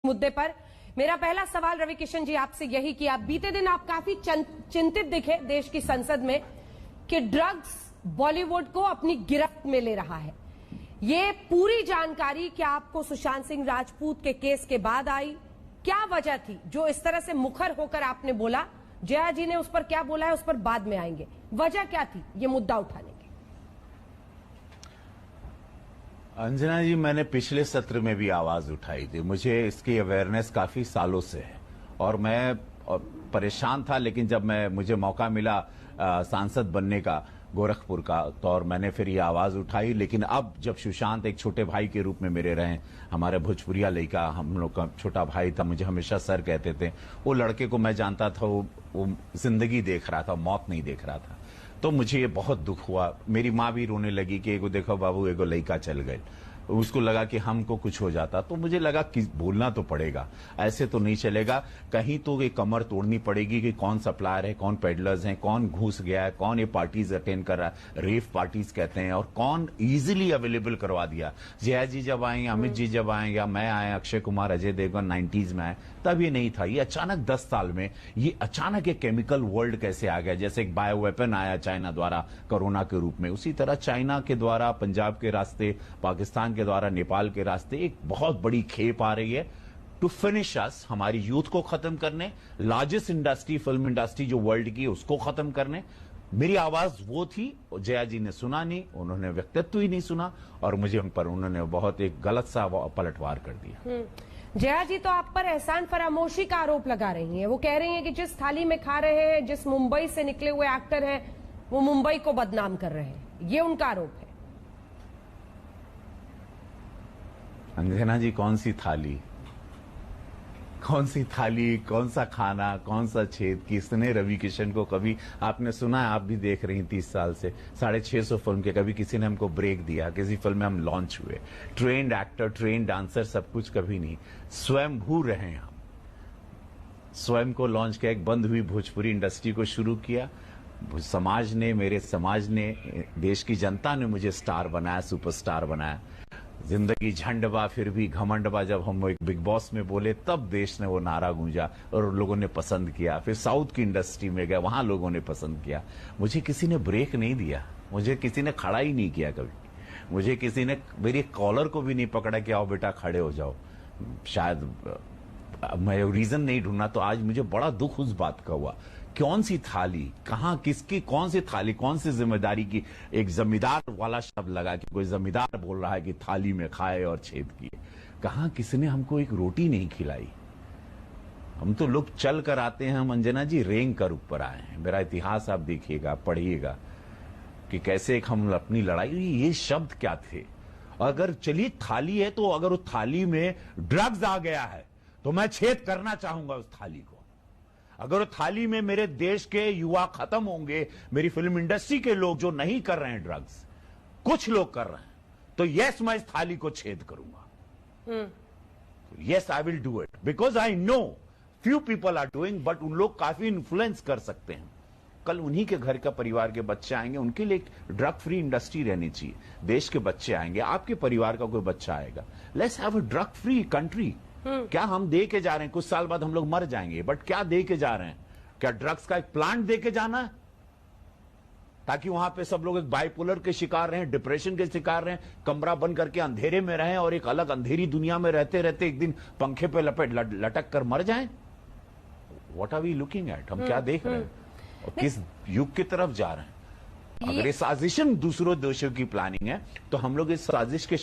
मुद्दे पर मेरा पहला सवाल रवि किशन जी आपसे यही कि आप बीते दिन आप काफी चिंतित दिखे देश की संसद में कि ड्रग्स बॉलीवुड को अपनी गिरफ्त में ले रहा है। ये पूरी जानकारी क्या आपको सुशांत सिंह राजपूत के केस के बाद आई? क्या वजह थी जो इस तरह से मुखर होकर आपने बोला? जया जी ने उस पर क्या बोला है उस पर बाद में आएंगे। वजह क्या थी ये मुद्दा उठाने की? अंजना जी, मैंने पिछले सत्र में भी आवाज उठाई थी। मुझे इसकी अवेयरनेस काफी सालों से है और मैं परेशान था, लेकिन जब मुझे मौका मिला सांसद बनने का गोरखपुर का, तो और मैंने फिर ये आवाज उठाई। लेकिन अब जब सुशांत एक छोटे भाई के रूप में मेरे रहे, हमारे भोजपुरिया लड़का, हम लोग का छोटा भाई था, मुझे हमेशा सर कहते थे। वो लड़के को मैं जानता था, वो जिंदगी देख रहा था, मौत नहीं देख रहा था। तो मुझे ये बहुत दुख हुआ। मेरी माँ भी रोने लगी कि एगो देखो बाबू, एगो लड़का चल गए। उसको लगा कि हमको कुछ हो जाता, तो मुझे लगा कि बोलना तो पड़ेगा, ऐसे तो नहीं चलेगा। कहीं तो ये कमर तोड़नी पड़ेगी कि कौन सप्लायर है, कौन पेडलर्स हैं, कौन घूस गया है, कौन ये पार्टीज अटेंड कर रहा है, रेफ पार्टीज कहते हैं, और कौन इजीली अवेलेबल करवा दिया। जया जी जब आए, अमित जी जब आए, या मैं आए, अक्षय कुमार, अजय देवगन 90s में आए, तब ये नहीं था। ये अचानक 10 साल में ये अचानक एक केमिकल वर्ल्ड कैसे आ गया? जैसे एक बायो वेपन आया चाइना द्वारा कोरोना के रूप में, उसी तरह चाइना के द्वारा पंजाब के रास्ते, पाकिस्तान के द्वारा नेपाल के रास्ते एक बहुत बड़ी खेप आ रही है टू फिनिश अस, हमारी यूथ को खत्म करने, लार्जेस्ट इंडस्ट्री, फिल्म इंडस्ट्री जो वर्ल्ड की है, उसको खत्म करने। मेरी आवाज वो थी, जया जी ने सुना नहीं, उन्होंने व्यक्तित्व ही नहीं सुना, और मुझे उन पर उन्होंने बहुत एक गलत सा पलटवार कर दिया। जया जी तो आप पर एहसान फरामोशी का आरोप लगा रही हैं। वो कह रही हैं कि जिस थाली में खा रहे हैं, जिस मुंबई से निकले हुए एक्टर हैं, वो मुंबई को बदनाम कर रहे हैं। ये उनका आरोप है। अंजना जी, कौन सी थाली, कौन सी थाली, कौन सा खाना, कौन सा छेद? किसने रवि किशन को कभी आपने सुना है? आप भी देख रही हैं 30 साल से 650 फिल्म के, कभी किसी ने हमको ब्रेक दिया? किसी फिल्म में हम लॉन्च हुए? ट्रेन्ड एक्टर, ट्रेन्ड डांसर, सब कुछ कभी नहीं। स्वयं भू रहे हम, स्वयं को लॉन्च किया, एक बंद हुई भोजपुरी इंडस्ट्री को शुरू किया। समाज ने, मेरे समाज ने, देश की जनता ने मुझे स्टार बनाया, सुपरस्टार बनाया। जिंदगी झंडबा फिर भी घमंडबा जब हम एक बिग बॉस में बोले, तब देश ने वो नारा गूंजा और लोगों ने पसंद किया। फिर साउथ की इंडस्ट्री में गया, वहां लोगों ने पसंद किया। मुझे किसी ने ब्रेक नहीं दिया, मुझे किसी ने खड़ा ही नहीं किया कभी। मुझे किसी ने मेरी कॉलर को भी नहीं पकड़ा कि आओ बेटा खड़े हो जाओ। शायद मैं रीजन नहीं ढूंढना, तो आज मुझे बड़ा दुख उस बात का हुआ। कौन सी थाली, कहां, किसकी, कौन सी थाली, कौन सी जिम्मेदारी की? एक जमींदार वाला शब्द लगा कि कोई जमींदार बोल रहा है कि थाली में खाए और छेद किए। कहां किसी ने हमको एक रोटी नहीं खिलाई? हम तो लोग चल कर आते हैं, हम अंजना जी रेंग कर ऊपर आए हैं। मेरा इतिहास आप देखिएगा, पढ़िएगा कि कैसे एक हम अपनी लड़ाई। ये शब्द क्या थे? अगर चलिए थाली है, तो अगर उस थाली में ड्रग्स आ गया है तो मैं छेद करना चाहूंगा उस थाली को। अगर थाली में मेरे देश के युवा खत्म होंगे, मेरी फिल्म इंडस्ट्री के लोग जो नहीं कर रहे हैं ड्रग्स, कुछ लोग कर रहे हैं, तो यस, मैं इस थाली को छेद करूंगा। Yes, I will do it, because I know few people are doing, but उन लोग काफी इन्फ्लुएंस कर सकते हैं। कल उन्हीं के घर का परिवार के बच्चे आएंगे, उनके लिए ड्रग फ्री इंडस्ट्री रहनी चाहिए। देश के बच्चे आएंगे, आपके परिवार का कोई बच्चा आएगा, let's have a drug free country. क्या हम दे के जा रहे हैं? कुछ साल बाद हम लोग मर जाएंगे, बट क्या दे के जा रहे हैं? क्या ड्रग्स का एक प्लांट दे के जाना है ताकि वहां पे सब लोग एक बाइपोलर के शिकार रहे, डिप्रेशन के शिकार रहे, कमरा बंद करके अंधेरे में रहें और एक अलग अंधेरी दुनिया में रहते रहते एक दिन पंखे पे लटक कर मर जाएं? What are we looking at? हम क्या देख रहे हैं और किस युग की तरफ जा रहे हैं? अगर ये साजिश दूसरों देशों की प्लानिंग है, तो हम लोग इस साजिश के